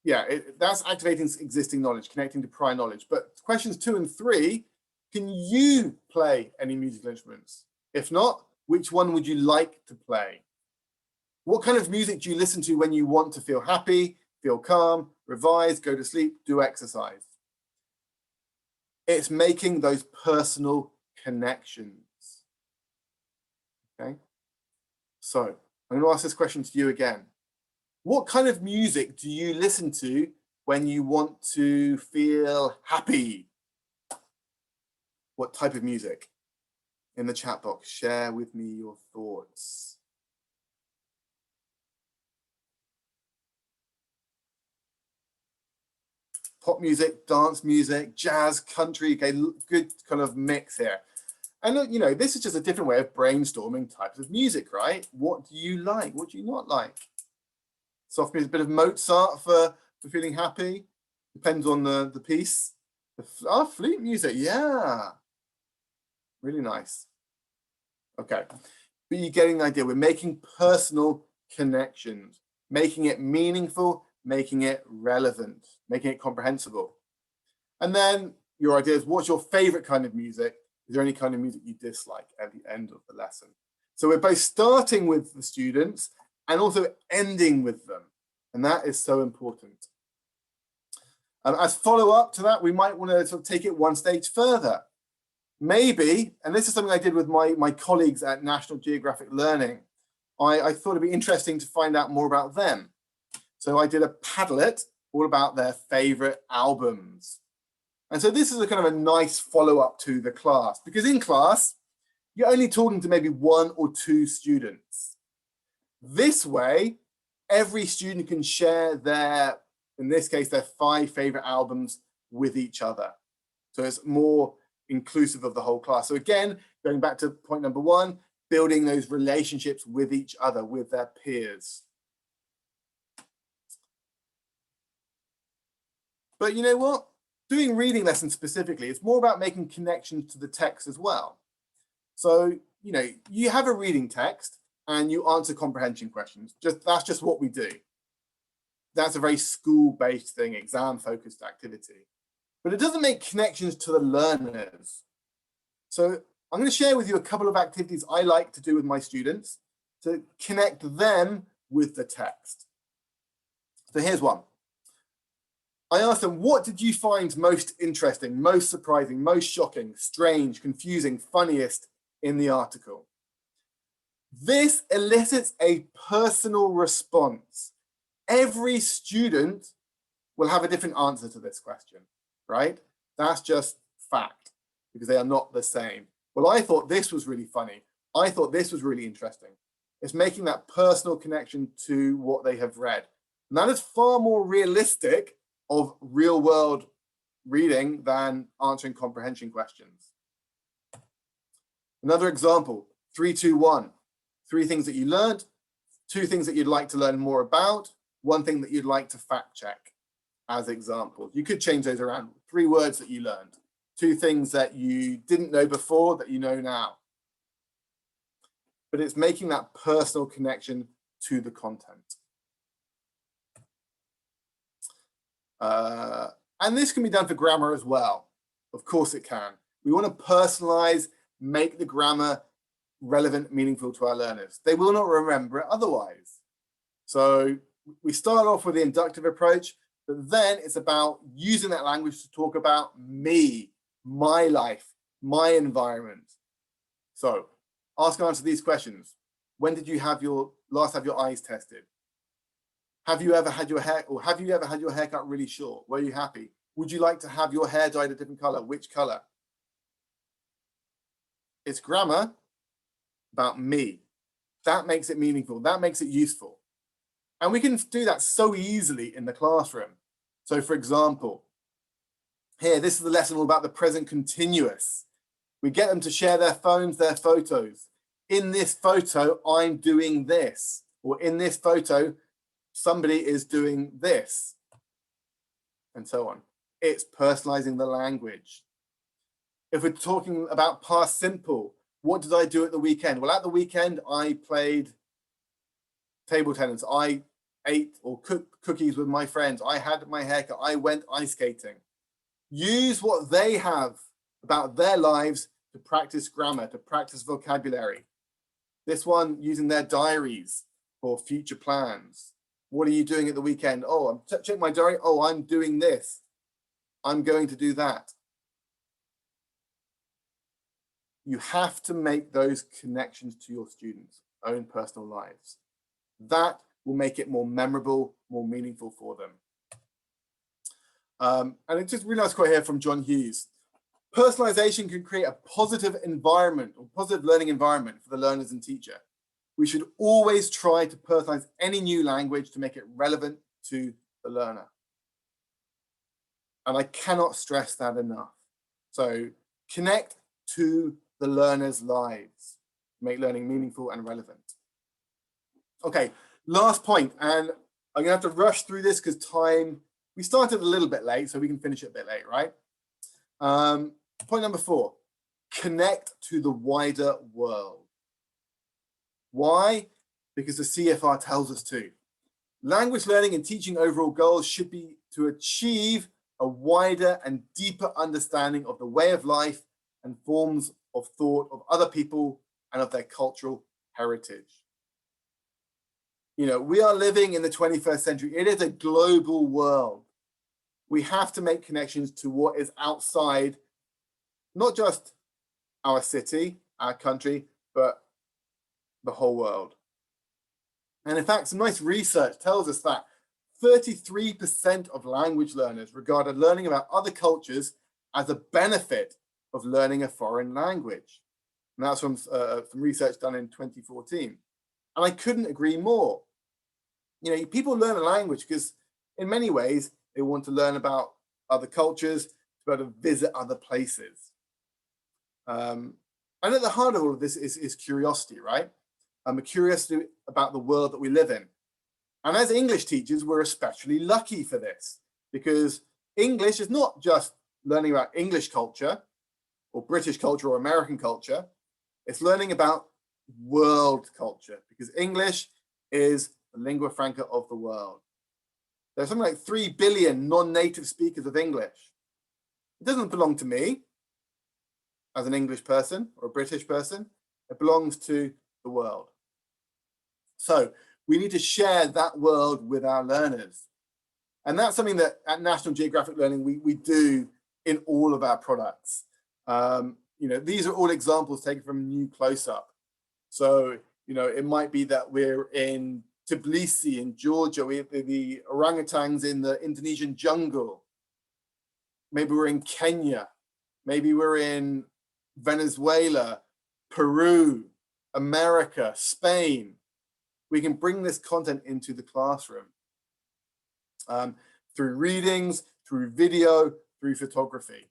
yeah, that's activating existing knowledge, connecting to prior knowledge. But questions 2 and 3, can you play any musical instruments? If not, which one would you like to play? What kind of music do you listen to when you want to feel happy, feel calm, revise, go to sleep, do exercise? It's making those personal connections. Okay. So I'm going to ask this question to you again. What kind of music do you listen to when you want to feel happy? What type of music? In the chat box, share with me your thoughts. Pop music, dance music, jazz, country, okay, good kind of mix here. And look, you know, this is just a different way of brainstorming types of music, right? What do you like? What do you not like? Soft music, a bit of Mozart for feeling happy. Depends on the piece. Flute music, yeah. Really nice. Okay, but you're getting the idea. We're making personal connections, making it meaningful, making it relevant, making it comprehensible. And then your idea is, what's your favorite kind of music? Is there any kind of music you dislike at the end of the lesson? So we're both starting with the students and also ending with them. And that is so important. As follow-up to that, we might want to sort of take it one stage further. Maybe, and this is something I did with my colleagues at National Geographic Learning, I thought it'd be interesting to find out more about them. So I did a Padlet all about their favorite albums. And so this is a kind of a nice follow-up to the class, because in class, you're only talking to maybe 1 or 2 students. This way, every student can share their, in this case, their 5 favorite albums with each other. So it's more inclusive of the whole class. So again, going back to point number 1, building those relationships with each other, with their peers. But you know what? Doing reading lessons specifically, it's more about making connections to the text as well. So, you know, you have a reading text and you answer comprehension questions. That's just what we do. That's a very school-based thing, exam-focused activity. But it doesn't make connections to the learners. So I'm going to share with you a couple of activities I like to do with my students to connect them with the text. So here's one. I asked them, what did you find most interesting, most surprising, most shocking, strange, confusing, funniest in the article? This elicits a personal response. Every student will have a different answer to this question, right? That's just fact, because they are not the same. Well, I thought this was really funny. I thought this was really interesting. It's making that personal connection to what they have read. And that is far more realistic of real world reading than answering comprehension questions. Another example, 3, 2, 1. 3 things that you learned, 2 things that you'd like to learn more about, 1 thing that you'd like to fact check as examples. You could change those around. 3 words that you learned, 2 things that you didn't know before that you know now. But it's making that personal connection to the content. And this can be done for grammar as well. Of course it can. We want to personalize, make the grammar relevant, meaningful to our learners. They will not remember it otherwise. So we start off with the inductive approach, but then it's about using that language to talk about me, my life, my environment. So ask and answer these questions. When did you last have your eyes tested? Have you ever had your hair, or have you ever had your hair cut really short? Were you happy? Would you like to have your hair dyed a different color? Which color? It's grammar, about me. That makes it meaningful. That makes it useful. And we can do that so easily in the classroom. So for example, here, this is the lesson all about the present continuous. We get them to share their phones, their photos. In this photo, I'm doing this. Or in this photo, somebody is doing this. And so on. It's personalizing the language. If we're talking about past simple, what did I do at the weekend? Well, at the weekend, I played table tennis. I ate or cooked cookies with my friends. I had my haircut. I went ice skating. Use what they have about their lives to practice grammar, to practice vocabulary. This one using their diaries for future plans. What are you doing at the weekend? Oh, I'm checking my diary. Oh, I'm doing this. I'm going to do that. You have to make those connections to your students' own personal lives. That will make it more memorable, more meaningful for them. And it's just a really nice quote here from John Hughes. Personalization can create a positive environment or positive learning environment for the learners and teacher. We should always try to personalize any new language to make it relevant to the learner. And I cannot stress that enough. So connect to the learner's lives, make learning meaningful and relevant. Okay, last point, and I'm gonna have to rush through this because time, we started a little bit late, so we can finish it a bit late, right? Point number 4, connect to the wider world. Why? Because the CFR tells us to. Language learning and teaching overall goals should be to achieve a wider and deeper understanding of the way of life and forms of thought of other people and of their cultural heritage. You know, we are living in the 21st century. It is a global world. We have to make connections to what is outside, not just our city, our country, but the whole world. And in fact, some nice research tells us that 33% of language learners regarded learning about other cultures as a benefit of learning a foreign language. And that's from research done in 2014. And I couldn't agree more. You know, people learn a language because in many ways, they want to learn about other cultures, to be able to visit other places. And at the heart of all of this is curiosity, right? A curiosity about the world that we live in. And as English teachers, we're especially lucky for this because English is not just learning about English culture or British culture or American culture. It's learning about world culture because English is the lingua franca of the world. There's something like 3 billion non-native speakers of English. It doesn't belong to me as an English person or a British person. It belongs to the world. So we need to share that world with our learners. And that's something that at National Geographic Learning, we do in all of our products. You know, these are all examples taken from New Close-Up. So, you know, it might be that we're in Tbilisi in Georgia, we have the orangutans in the Indonesian jungle. Maybe we're in Kenya. Maybe we're in Venezuela, Peru, America, Spain. We can bring this content into the classroom through readings, through video, through photography.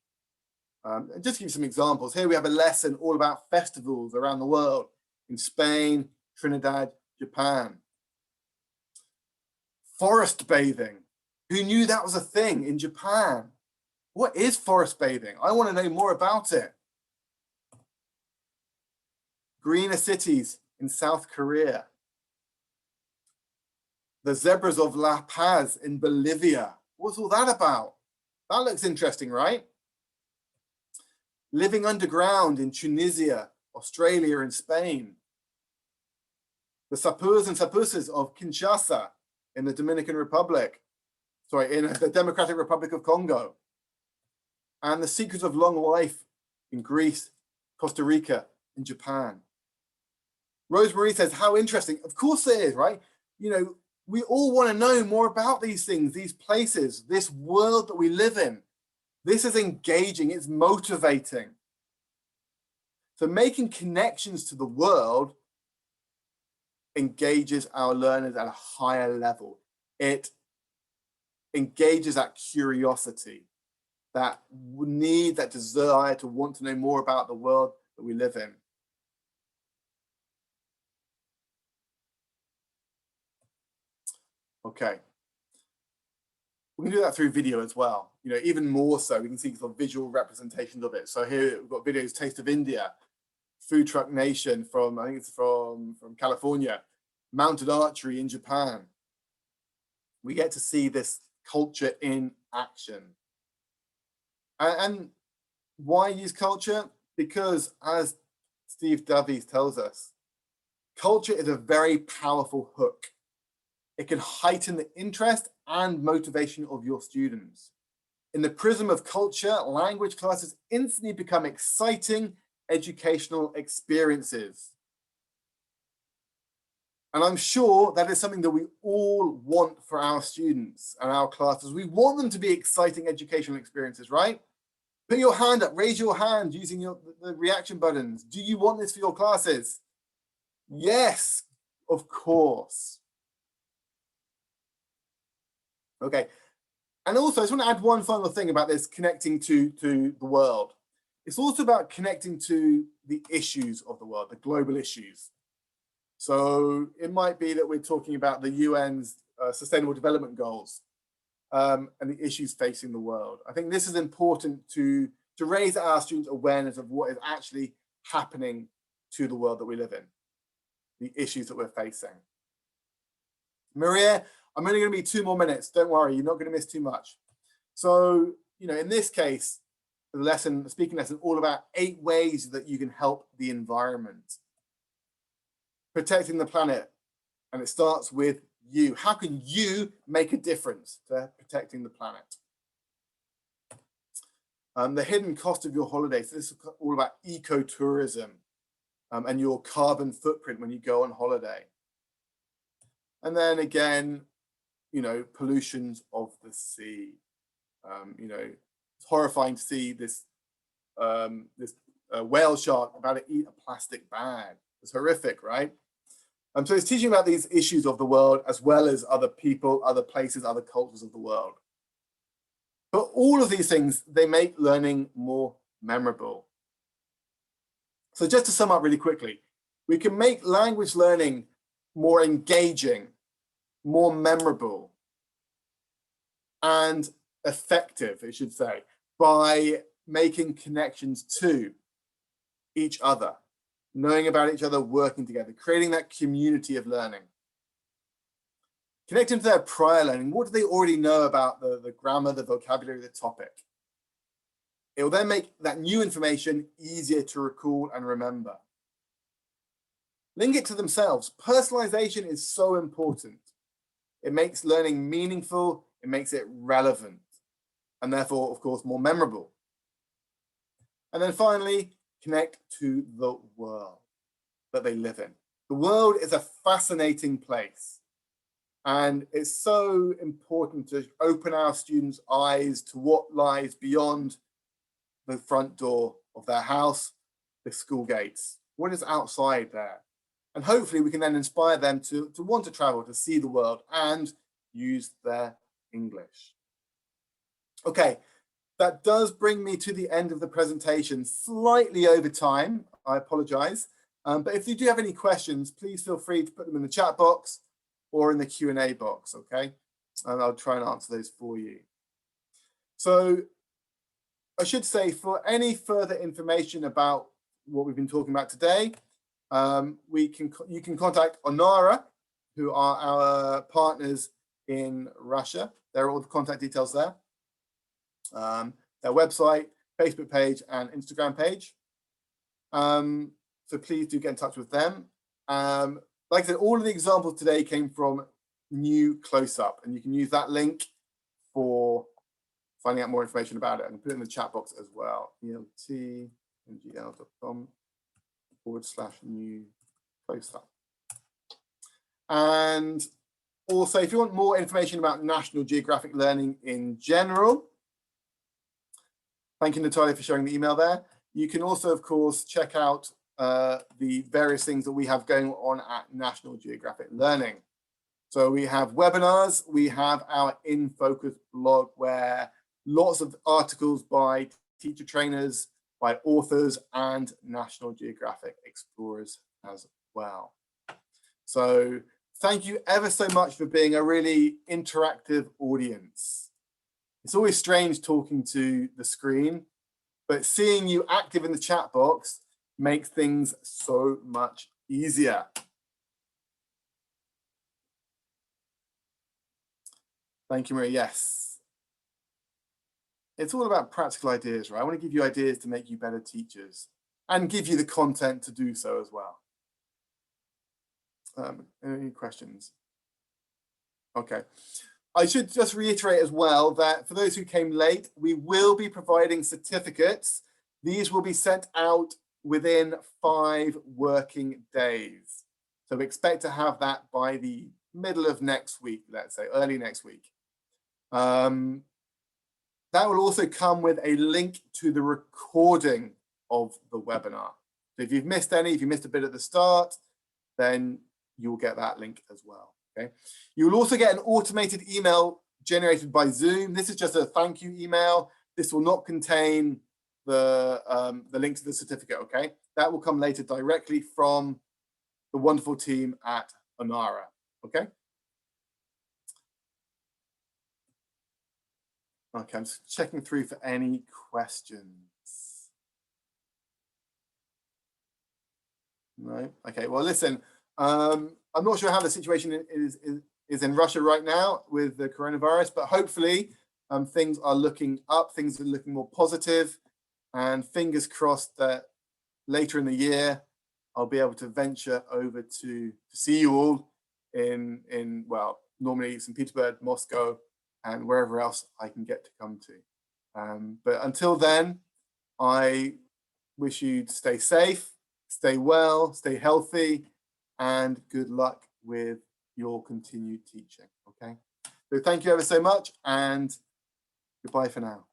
And just to give you some examples, here we have a lesson all about festivals around the world in Spain, Trinidad, Japan. Forest bathing. Who knew that was a thing in Japan? What is forest bathing? I want to know more about it. Greener cities in South Korea. The zebras of La Paz in Bolivia. What's all that about? That looks interesting, right? Living underground in Tunisia, Australia, and Spain. The sapeurs and sapusas of Kinshasa in the Dominican Republic. Sorry, in the Democratic Republic of Congo. And the secrets of long life in Greece, Costa Rica, and Japan. Rosemarie says, how interesting. Of course it is, right? You know, we all want to know more about these things, these places, this world that we live in. This is engaging, it's motivating. So making connections to the world engages our learners at a higher level. It engages that curiosity, that need, that desire to want to know more about the world that we live in. Okay. We can do that through video as well. You know, even more so, we can see some visual representations of it. So here we've got videos, Taste of India, Food Truck Nation from, I think it's from California, mounted archery in Japan. We get to see this culture in action. And why use culture? Because as Steve Davies tells us, culture is a very powerful hook. It can heighten the interest and motivation of your students. In the prism of culture, language classes instantly become exciting educational experiences. And I'm sure that is something that we all want for our students and our classes. We want them to be exciting educational experiences, right? Put your hand up, raise your hand using the reaction buttons. Do you want this for your classes? Yes, of course. Okay, and also I just want to add one final thing about this connecting to the world. It's also about connecting to the issues of the world, the global issues. So it might be that we're talking about the UN's Sustainable Development Goals and the issues facing the world. I think this is important to raise our students' awareness of what is actually happening to the world that we live in, the issues that we're facing. Maria, I'm only going to be 2 more minutes. Don't worry, you're not going to miss too much. So, you know, in this case, the speaking lesson, all about 8 ways that you can help the environment. Protecting the planet, and it starts with you. How can you make a difference to protecting the planet? The hidden cost of your holiday. So this is all about ecotourism and your carbon footprint when you go on holiday. And then again, you know, pollutions of the sea. You know, it's horrifying to see this whale shark about to eat a plastic bag. It's horrific, right? So it's teaching about these issues of the world as well as other people, other places, other cultures of the world. But all of these things, they make learning more memorable. So just to sum up really quickly, we can make language learning more engaging, more memorable, and effective, I should say, by making connections to each other, knowing about each other, working together, creating that community of learning. Connecting to their prior learning. What do they already know about the grammar, the vocabulary, the topic? It will then make that new information easier to recall and remember. Link it to themselves. Personalization is so important. It makes learning meaningful, it makes it relevant, and therefore, of course, more memorable. And then finally, connect to the world that they live in. The world is a fascinating place. And it's so important to open our students' eyes to what lies beyond the front door of their house, the school gates. What is outside there? And hopefully we can then inspire them to want to travel, to see the world and use their English. Okay, that does bring me to the end of the presentation, slightly over time. I apologize. But if you do have any questions, please feel free to put them in the chat box or in the Q&A box, okay? And I'll try and answer those for you. So I should say, for any further information about what we've been talking about today, you can contact Onara, who are our partners in Russia. There are all the contact details there. Their website, Facebook page, and Instagram page. So please do get in touch with them. Like I said, all of the examples today came from New Close-Up, and you can use that link for finding out more information about it. I can put it in the chat box as well, eltmgl.com/new close-up. And also, if you want more information about National Geographic Learning in general, thank you, Natalia, for sharing the email there. you can also, of course, check out the various things that we have going on at National Geographic Learning. So we have webinars, we have our In Focus blog where lots of articles by teacher trainers, by authors and National Geographic explorers as well. So thank you ever so much for being a really interactive audience. It's always strange talking to the screen, but seeing you active in the chat box makes things so much easier. Thank you, Maria. Yes. It's all about practical ideas, right? I want to give you ideas to make you better teachers and give you the content to do so as well. Any questions? Okay. I should just reiterate as well that for those who came late, we will be providing certificates. These will be sent out within 5 working days. So we expect to have that by the middle of next week, let's say, early next week. That will also come with a link to the recording of the webinar. So if you've missed any, if you missed a bit at the start, then you'll get that link as well. Okay. You'll also get an automated email generated by Zoom. This is just a thank you email. This will not contain the link to the certificate. Okay. That will come later directly from the wonderful team at Onara. Okay. Okay, I'm just checking through for any questions. No. Okay. Well, listen. I'm not sure how the situation is in Russia right now with the coronavirus, but hopefully things are looking up, things are looking more positive, and fingers crossed that later in the year, I'll be able to venture over to see you all in well, normally St. Petersburg, Moscow, and wherever else I can get to come to. But until then, I wish you to stay safe, stay well, stay healthy, and good luck with your continued teaching, okay? So thank you ever so much, and goodbye for now.